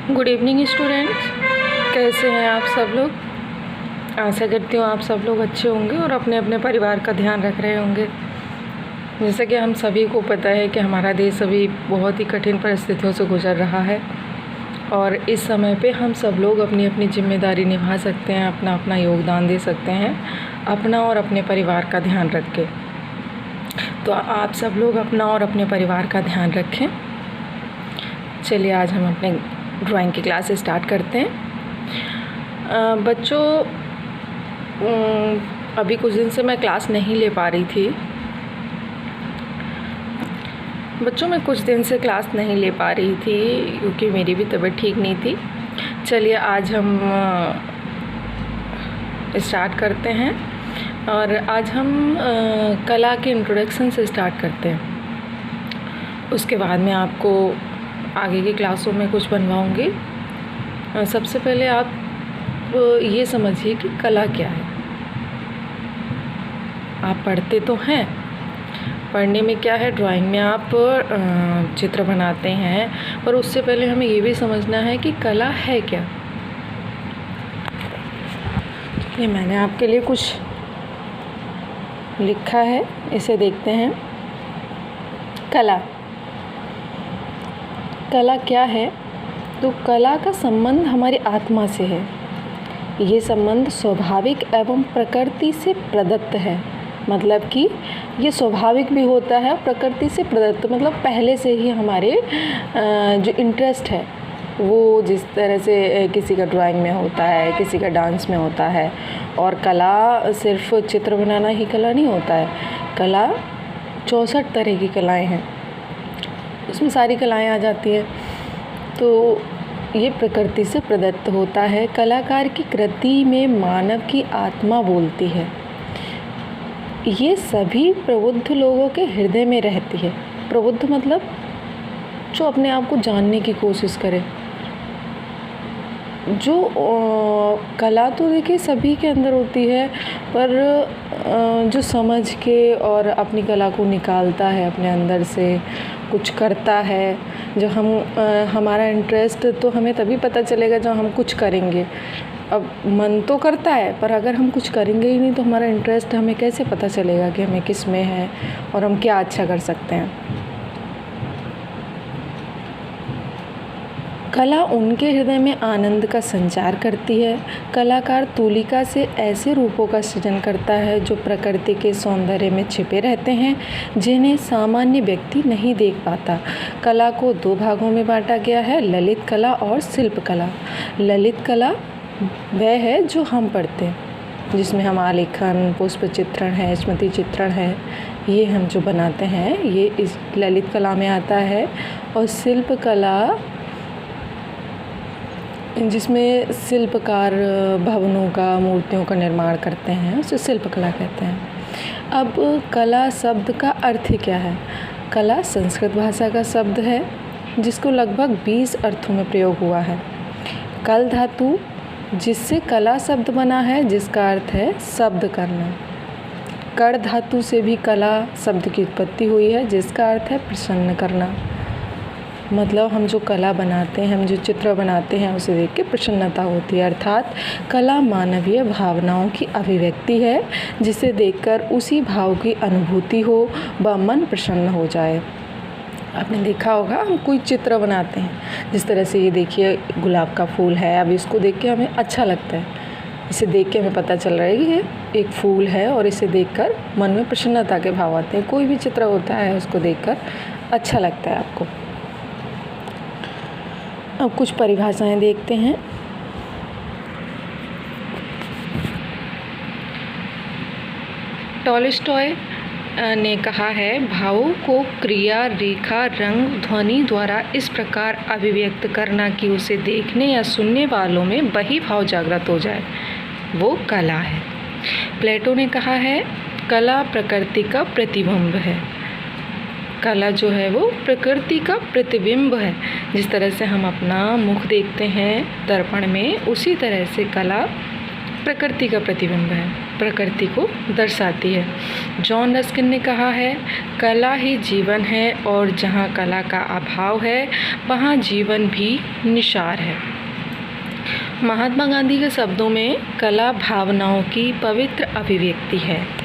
Good evening students, कैसे हैं आप सब लोग। आशा करती हूँ आप सब लोग अच्छे होंगे और अपने अपने परिवार का ध्यान रख रहे होंगे। जैसा कि हम सभी को पता है कि हमारा देश अभी बहुत ही कठिन परिस्थितियों से गुजर रहा है और इस समय पे हम सब लोग अपनी अपनी जिम्मेदारी निभा सकते हैं, अपना अपना योगदान दे सकते हैं, अपना और अपने परिवार का ध्यान रख के। तो आप सब लोग अपना और अपने परिवार का ध्यान रखें। चलिए आज हम अपने ड्राइंग की क्लास स्टार्ट करते हैं। बच्चों, अभी कुछ दिन से मैं क्लास नहीं ले पा रही थी। मैं कुछ दिन से क्लास नहीं ले पा रही थी क्योंकि मेरी भी तबीयत ठीक नहीं थी। चलिए आज हम स्टार्ट करते हैं और आज हम कला के इंट्रोडक्शन से स्टार्ट करते हैं। उसके बाद में आपको आगे की क्लासों में कुछ बनवाऊंगी। सबसे पहले आप ये समझिए कि कला क्या है। आप पढ़ते तो हैं, पढ़ने में क्या है, ड्राइंग में आप चित्र बनाते हैं, पर उससे पहले हमें ये भी समझना है कि कला है क्या। ये मैंने आपके लिए कुछ लिखा है, इसे देखते हैं। कला क्या है? तो कला का संबंध हमारी आत्मा से है। ये संबंध स्वाभाविक एवं प्रकृति से प्रदत्त है। मतलब कि ये स्वाभाविक भी होता है, प्रकृति से प्रदत्त मतलब पहले से ही हमारे जो इंटरेस्ट है वो जिस तरह से किसी का ड्राइंग में होता है, किसी का डांस में होता है। और कला सिर्फ चित्र बनाना ही कला नहीं होता है। कला 64 तरह की कलाएं हैं, उसमें सारी कलाएं आ जाती हैं। तो ये प्रकृति से प्रदत्त होता है। कलाकार की कृति में मानव की आत्मा बोलती है। ये सभी प्रबुद्ध लोगों के हृदय में रहती है। प्रबुद्ध मतलब जो अपने आप को जानने की कोशिश करे। जो कला तो देखिए सभी के अंदर होती है, पर जो समझ के और अपनी कला को निकालता है अपने अंदर से, कुछ करता है, जो हमारा इंटरेस्ट तो हमें तभी पता चलेगा जब हम कुछ करेंगे। अब मन तो करता है, पर अगर हम कुछ करेंगे ही नहीं तो हमारा इंटरेस्ट हमें कैसे पता चलेगा कि हमें किस में है और हम क्या अच्छा कर सकते हैं। कला उनके हृदय में आनंद का संचार करती है। कलाकार तूलिका से ऐसे रूपों का सृजन करता है जो प्रकृति के सौंदर्य में छिपे रहते हैं, जिन्हें सामान्य व्यक्ति नहीं देख पाता। कला को 2 भागों में बांटा गया है, ललित कला और शिल्प कला। ललित कला वह है जो हम पढ़ते हैं, जिसमें हम आलेखन, पुष्प चित्रण है, स्मृति चित्रण है, ये हम जो बनाते हैं ये इस ललित कला में आता है। और शिल्प कला जिसमें शिल्पकार भवनों का, मूर्तियों का निर्माण करते हैं, उसे शिल्पकला कहते हैं। अब कला शब्द का अर्थ क्या है? कला संस्कृत भाषा का शब्द है जिसको लगभग 20 अर्थों में प्रयोग हुआ है। कल धातु जिससे कला शब्द बना है, जिसका अर्थ है शब्द करना। कर धातु से भी कला शब्द की उत्पत्ति हुई है, जिसका अर्थ है प्रसन्न करना। मतलब हम जो कला बनाते हैं, हम जो चित्र बनाते हैं, उसे देख के प्रसन्नता होती है। अर्थात कला मानवीय भावनाओं की अभिव्यक्ति है, जिसे देखकर उसी भाव की अनुभूति हो व मन प्रसन्न हो जाए। आपने देखा होगा हम कोई चित्र बनाते हैं, जिस तरह से ये देखिए गुलाब का फूल है। अब इसको देख के हमें अच्छा लगता है, इसे देख के हमें पता चल रहा है कि ये एक फूल है और इसे देखकर मन में प्रसन्नता के भाव आते हैं। कोई भी चित्र होता है उसको देखकर अच्छा लगता है आपको। अब कुछ परिभाषाएं देखते हैं। टॉलस्टॉय ने कहा है, भावों को क्रिया, रेखा, रंग, ध्वनि द्वारा इस प्रकार अभिव्यक्त करना कि उसे देखने या सुनने वालों में वही भाव जागृत हो जाए, वो कला है। प्लेटो ने कहा है, कला प्रकृति का प्रतिबिंब है। कला जो है वो प्रकृति का प्रतिबिंब है। जिस तरह से हम अपना मुख देखते हैं दर्पण में, उसी तरह से कला प्रकृति का प्रतिबिंब है। प्रकृति को दर्शाती है। जॉन रस्किन ने कहा है, कला ही जीवन है और जहाँ कला का अभाव है वहाँ जीवन भी निसार है। महात्मा गांधी के शब्दों में कला भावनाओं की पवित्र अभिव्यक्ति है।